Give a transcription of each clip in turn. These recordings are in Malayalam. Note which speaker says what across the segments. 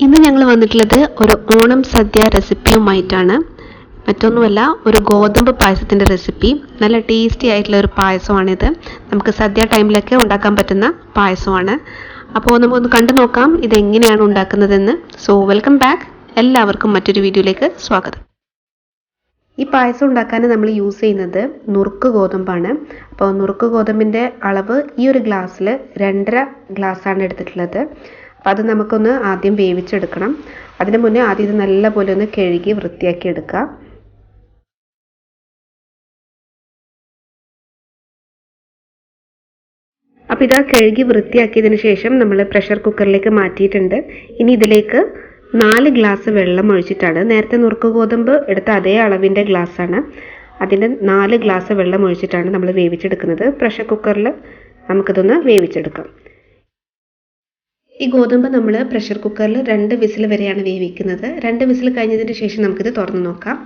Speaker 1: ഇന്ന് ഞങ്ങൾ വന്നിട്ടുള്ളത് ഒരു ഓണം സദ്യ റെസിപ്പിയുമായിട്ടാണ്. മറ്റൊന്നുമല്ല, ഒരു ഗോതമ്പ് പായസത്തിൻ്റെ റെസിപ്പി. നല്ല ടേസ്റ്റി ആയിട്ടുള്ള ഒരു പായസമാണിത്. നമുക്ക് സദ്യ ടൈമിലൊക്കെ ഉണ്ടാക്കാൻ പറ്റുന്ന പായസമാണ്. അപ്പോൾ നമുക്കൊന്ന് കണ്ടു നോക്കാം ഇതെങ്ങനെയാണ് ഉണ്ടാക്കുന്നതെന്ന്. So welcome back. എല്ലാവർക്കും മറ്റൊരു വീഡിയോയിലേക്ക് സ്വാഗതം. ഈ പായസം ഉണ്ടാക്കാൻ നമ്മൾ യൂസ് ചെയ്യുന്നത് നുറുക്ക് ഗോതമ്പാണ്. അപ്പോൾ നുറുക്ക് ഗോതമ്പിൻ്റെ അളവ് ഈ ഒരു ഗ്ലാസ്സിൽ 2.5 ഗ്ലാസ്സാണ് എടുത്തിട്ടുള്ളത്. അപ്പോൾ അത് നമുക്കൊന്ന് ആദ്യം വേവിച്ചെടുക്കണം. അതിന് മുന്നേ ആദ്യം ഇത് നല്ലപോലെ ഒന്ന് കഴുകി വൃത്തിയാക്കി എടുക്കുക. അപ്പോൾ ഇതാ കഴുകി വൃത്തിയാക്കിയതിന് ശേഷം നമ്മൾ പ്രഷർ കുക്കറിലേക്ക് മാറ്റിയിട്ടുണ്ട്. ഇനി ഇതിലേക്ക് 4 ഗ്ലാസ് വെള്ളം ഒഴിച്ചിട്ടാണ്, നേരത്തെ നുറുക്ക് ഗോതമ്പ് എടുത്ത അതേ അളവിൻ്റെ ഗ്ലാസ്സാണ്, അതിൻ്റെ 4 ഗ്ലാസ് വെള്ളം ഒഴിച്ചിട്ടാണ് നമ്മൾ വേവിച്ചെടുക്കുന്നത്. പ്രഷർ കുക്കറിൽ നമുക്കിതൊന്ന് വേവിച്ചെടുക്കാം. ഈ ഗോതമ്പ് നമ്മൾ പ്രഷർ കുക്കറിൽ 2 വിസിൽ വരെയാണ് വേവിക്കുന്നത്. 2 വിസിൽ കഴിഞ്ഞതിന് ശേഷം നമുക്കിത് തുറന്ന് നോക്കാം.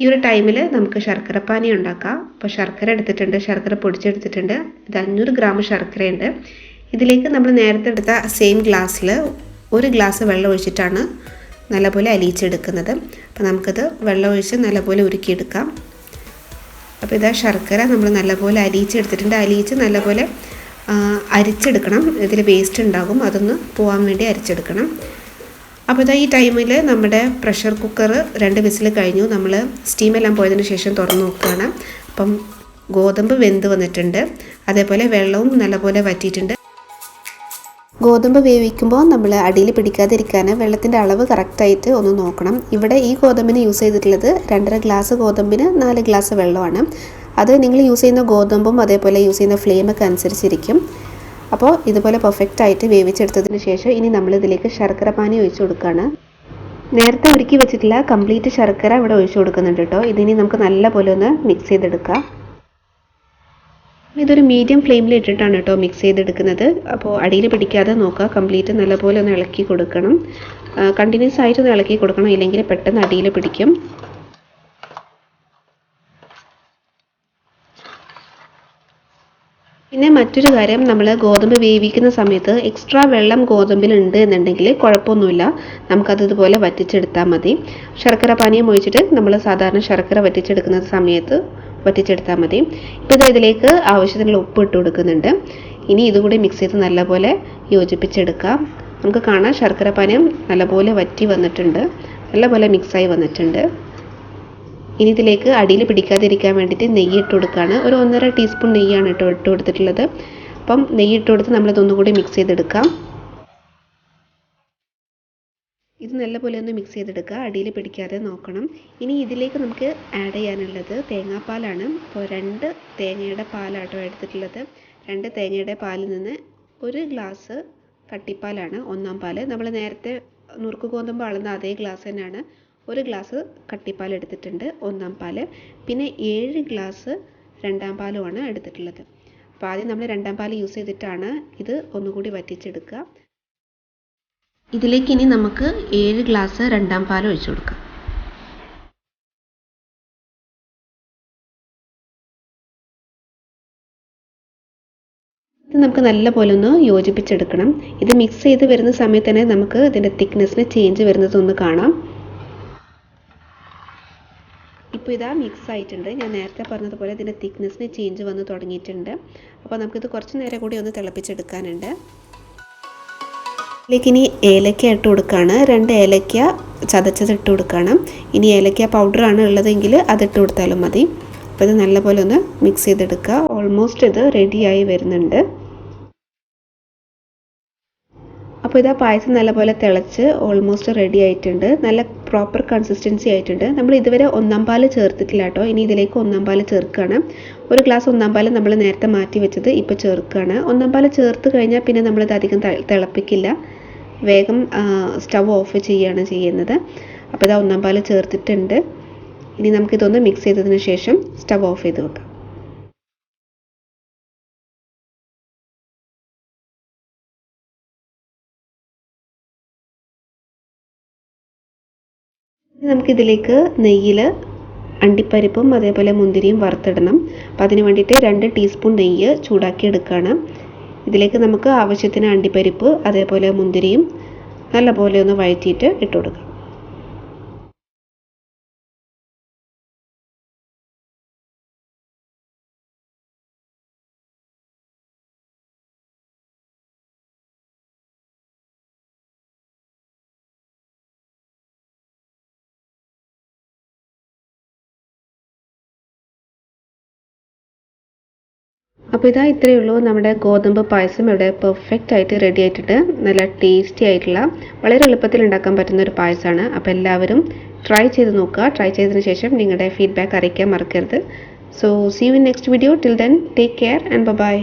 Speaker 1: ഈ ഒരു ടൈമിൽ നമുക്ക് ശർക്കരപ്പാനി ഉണ്ടാക്കാം. അപ്പോൾ ശർക്കര എടുത്തിട്ടുണ്ട്, ശർക്കര പൊടിച്ചെടുത്തിട്ടുണ്ട്. ഇത് 500 ഗ്രാം ശർക്കരയുണ്ട്. ഇതിലേക്ക് നമ്മൾ നേരത്തെ എടുത്ത സെയിം ഗ്ലാസ്സിൽ 1 ഗ്ലാസ് വെള്ളം ഒഴിച്ചിട്ടാണ് നല്ലപോലെ അലിയിച്ചെടുക്കുന്നത്. അപ്പോൾ നമുക്കത് വെള്ളം ഒഴിച്ച് നല്ലപോലെ ഉരുക്കിയെടുക്കാം. അപ്പോൾ ഇതാ ശർക്കര നമ്മൾ നല്ലപോലെ അലിയിച്ചെടുത്തിട്ടുണ്ട്. അലിയിച്ച് നല്ലപോലെ അരിച്ചെടുക്കണം. ഇതിൽ വേസ്റ്റ് ഉണ്ടാകും, അതൊന്ന് പോകാൻ വേണ്ടി അരിച്ചെടുക്കണം. അപ്പോൾ ഇതാ ഈ ടൈമിൽ നമ്മുടെ പ്രഷർ കുക്കർ 2 വിസിൽ കഴിഞ്ഞു. നമ്മൾ സ്റ്റീമെല്ലാം പോയതിന് ശേഷം തുറന്ന് നോക്കുകയാണ്. അപ്പം ഗോതമ്പ് വെന്ത് വന്നിട്ടുണ്ട്, അതേപോലെ വെള്ളവും നല്ലപോലെ വറ്റിയിട്ടുണ്ട്. ഗോതമ്പ് വേവിക്കുമ്പോൾ നമ്മൾ അടിയിൽ പിടിക്കാതിരിക്കാൻ വെള്ളത്തിൻ്റെ അളവ് കറക്റ്റായിട്ട് ഒന്ന് നോക്കണം. ഇവിടെ ഈ ഗോതമ്പിന് യൂസ് ചെയ്തിട്ടുള്ളത് 2.5 ഗ്ലാസ് ഗോതമ്പിന് 4 ഗ്ലാസ് വെള്ളമാണ്. അത് നിങ്ങൾ യൂസ് ചെയ്യുന്ന ഗോതമ്പും അതേപോലെ യൂസ് ചെയ്യുന്ന ഫ്ലെയിമൊക്കെ അനുസരിച്ചിരിക്കും. അപ്പോൾ ഇതുപോലെ പെർഫെക്റ്റായിട്ട് വേവിച്ചെടുത്തതിന് ശേഷം ഇനി നമ്മളിതിലേക്ക് ശർക്കര പാനി ഒഴിച്ചു കൊടുക്കുകയാണ്. നേരത്തെ ഒരുക്കി വെച്ചിട്ടുള്ള കംപ്ലീറ്റ് ശർക്കര ഇവിടെ ഒഴിച്ചു കൊടുക്കുന്നുണ്ട് കേട്ടോ. ഇതിനി നമുക്ക് നല്ലപോലെ ഒന്ന് മിക്സ് ചെയ്തെടുക്കാം. ഇതൊരു മീഡിയം ഫ്ലെയിമിൽ ഇട്ടിട്ടാണ് കേട്ടോ മിക്സ് ചെയ്തെടുക്കുന്നത്. അപ്പോൾ അടിയിൽ പിടിക്കാതെ നോക്കുക, കംപ്ലീറ്റ് നല്ലപോലെ ഒന്ന് ഇളക്കി കൊടുക്കണം. കണ്ടിന്യൂസ് ആയിട്ടൊന്ന് ഇളക്കി കൊടുക്കണം, ഇല്ലെങ്കിൽ പെട്ടെന്ന് അടിയിൽ പിടിക്കും. പിന്നെ മറ്റൊരു കാര്യം, നമ്മൾ ഗോതമ്പ് വേവിക്കുന്ന സമയത്ത് എക്സ്ട്രാ വെള്ളം ഗോതമ്പിലുണ്ട് എന്നുണ്ടെങ്കിൽ കുഴപ്പമൊന്നുമില്ല, നമുക്കത് ഇതുപോലെ വറ്റിച്ചെടുത്താൽ മതി. ശർക്കര പാനീയം ഒഴിച്ചിട്ട് നമ്മൾ സാധാരണ ശർക്കര വറ്റിച്ചെടുക്കുന്ന സമയത്ത് വറ്റിച്ചെടുത്താൽ മതി. ഇപ്പോൾ ഇതിലേക്ക് ആവശ്യത്തിനുള്ള ഉപ്പ് ഇട്ട് കൊടുക്കുന്നുണ്ട്. ഇനി ഇതുകൂടി മിക്സ് ചെയ്ത് നല്ലപോലെ യോജിപ്പിച്ചെടുക്കാം. നമുക്ക് കാണാം ശർക്കര പാനീയം നല്ലപോലെ വറ്റി വന്നിട്ടുണ്ട്, നല്ലപോലെ മിക്സായി വന്നിട്ടുണ്ട്. ഇനി ഇതിലേക്ക് അടിയിൽ പിടിക്കാതിരിക്കാൻ വേണ്ടിയിട്ട് നെയ്യ് ഇട്ട് കൊടുക്കുകയാണ്. ഒരു 1.5 ടീസ്പൂൺ നെയ്യാണ് കേട്ടോ ഇട്ട് കൊടുത്തിട്ടുള്ളത്. അപ്പം നെയ്യ് ഇട്ട് കൊടുത്ത് നമ്മളിതൊന്നുകൂടി മിക്സ് ചെയ്തെടുക്കാം. ഇത് നല്ലപോലെ ഒന്ന് മിക്സ് ചെയ്തെടുക്കുക, അടിയിൽ പിടിക്കാതെ നോക്കണം. ഇനി ഇതിലേക്ക് നമുക്ക് ആഡ് ചെയ്യാനുള്ളത് തേങ്ങാപ്പാലാണ്. അപ്പോൾ 2 തേങ്ങയുടെ പാലാട്ടോ എടുത്തിട്ടുള്ളത്. 2 തേങ്ങയുടെ പാലിൽ നിന്ന് 1 ഗ്ലാസ് കട്ടിപ്പാലാണ്, ഒന്നാം പാൽ. നമ്മൾ നേരത്തെ നുറുക്ക് ഗോതമ്പ് അളന്ന അതേ ഗ്ലാസ് തന്നെയാണ്. 1 ഗ്ലാസ് കട്ടിപ്പാൽ എടുത്തിട്ടുണ്ട്, ഒന്നാം പാൽ. പിന്നെ 7 ഗ്ലാസ് രണ്ടാം പാലുമാണ് എടുത്തിട്ടുള്ളത്. അപ്പോൾ ആദ്യം നമ്മൾ രണ്ടാം പാൽ യൂസ് ചെയ്തിട്ടാണ് ഇത് ഒന്നുകൂടി വറ്റിച്ചെടുക്കുക. ഇതിലേക്ക് ഇനി നമുക്ക് 7 ഗ്ലാസ് രണ്ടാം പാൽ ഒഴിച്ചു കൊടുക്കാം. ഇത് നമുക്ക് നല്ലപോലെ ഒന്ന് യോജിപ്പിച്ചെടുക്കണം. ഇത് മിക്സ് ചെയ്ത് വരുന്ന സമയത്ത് തന്നെ നമുക്ക് ഇതിൻ്റെ തിക്നെസ്സിന് ചേഞ്ച് വരുന്നതൊന്ന് കാണാം. ഇപ്പോൾ ഇതാ മിക്സ് ആയിട്ടുണ്ട്. ഞാൻ നേരത്തെ പറഞ്ഞതുപോലെ ഇതിൻ്റെ തിക്നെസ്സിന് ചേഞ്ച് വന്ന് തുടങ്ങിയിട്ടുണ്ട്. അപ്പോൾ നമുക്കിത് കുറച്ച് നേരം കൂടി ഒന്ന് തിളപ്പിച്ചെടുക്കാനുണ്ട്. ഇതിലേക്ക് ഇനി ഏലക്ക ഇട്ട് കൊടുക്കുകയാണ്. 2 ഏലക്ക ചതച്ചത് ഇട്ട് കൊടുക്കുകയാണ്. ഇനി ഏലക്ക പൗഡറാണ് ഉള്ളതെങ്കിൽ അതിട്ട് കൊടുത്താലും മതി. അപ്പോൾ ഇത് നല്ലപോലെ ഒന്ന് മിക്സ് ചെയ്തെടുക്കുക. ഓൾമോസ്റ്റ് ഇത് റെഡിയായി വരുന്നുണ്ട്. അപ്പോൾ ഇതാ പായസം നല്ലപോലെ തിളച്ച് ഓൾമോസ്റ്റ് റെഡി ആയിട്ടുണ്ട്. നല്ല പ്രോപ്പർ കൺസിസ്റ്റൻസി ആയിട്ടുണ്ട്. നമ്മൾ ഇതുവരെ ഒന്നാം പാൽ ചേർത്തിട്ടില്ല കേട്ടോ. ഇനി ഇതിലേക്ക് ഒന്നാം പാൽ ചേർക്കുകയാണ്. 1 ഗ്ലാസ് ഒന്നാം പാൽ നമ്മൾ നേരത്തെ മാറ്റി വെച്ചത് ഇപ്പോൾ ചേർക്കുകയാണ്. ഒന്നാം പാൽ ചേർത്ത് കഴിഞ്ഞാൽ പിന്നെ നമ്മളിത് അധികം തിളപ്പിക്കില്ല, വേഗം സ്റ്റവ് ഓഫ് ചെയ്യുകയാണ് ചെയ്യുന്നത്. അപ്പോൾ ഇതാ ഒന്നാം പാൽ ചേർത്തിട്ടുണ്ട്. ഇനി നമുക്കിതൊന്ന് മിക്സ് ചെയ്തതിന് ശേഷം സ്റ്റവ് ഓഫ് ചെയ്ത് വെക്കാം. നമുക്കിതിലേക്ക് നെയ്യിൽ അണ്ടിപ്പരിപ്പും അതേപോലെ മുന്തിരിയും വറുത്തിടണം. അപ്പോൾ അതിന് വേണ്ടിയിട്ട് 2 ടീസ്പൂൺ നെയ്യ് ചൂടാക്കി എടുക്കുകയാണ്. ഇതിലേക്ക് നമുക്ക് ആവശ്യത്തിന് അണ്ടിപ്പരിപ്പ് അതേപോലെ മുന്തിരിയും നല്ലപോലെ ഒന്ന് വഴറ്റിയിട്ട് ഇട്ട് കൊടുക്കുക. അപ്പോൾ ഇതാ ഇത്രയേ ഉള്ളൂ. നമ്മുടെ ഗോതമ്പ് പായസം ഇവിടെ പെർഫെക്റ്റ് ആയിട്ട് റെഡി ആയിട്ടുണ്ട്. നല്ല ടേസ്റ്റി ആയിട്ടുള്ള വളരെ എളുപ്പത്തിൽ ഉണ്ടാക്കാൻ പറ്റുന്ന ഒരു പായസമാണ്. അപ്പോൾ എല്ലാവരും ട്രൈ ചെയ്ത് നോക്കുക. ട്രൈ ചെയ്തതിന് ശേഷം നിങ്ങളുടെ ഫീഡ്ബാക്ക് അറിയിക്കാൻ മറക്കരുത്. So see you in next video. Till then take care and by.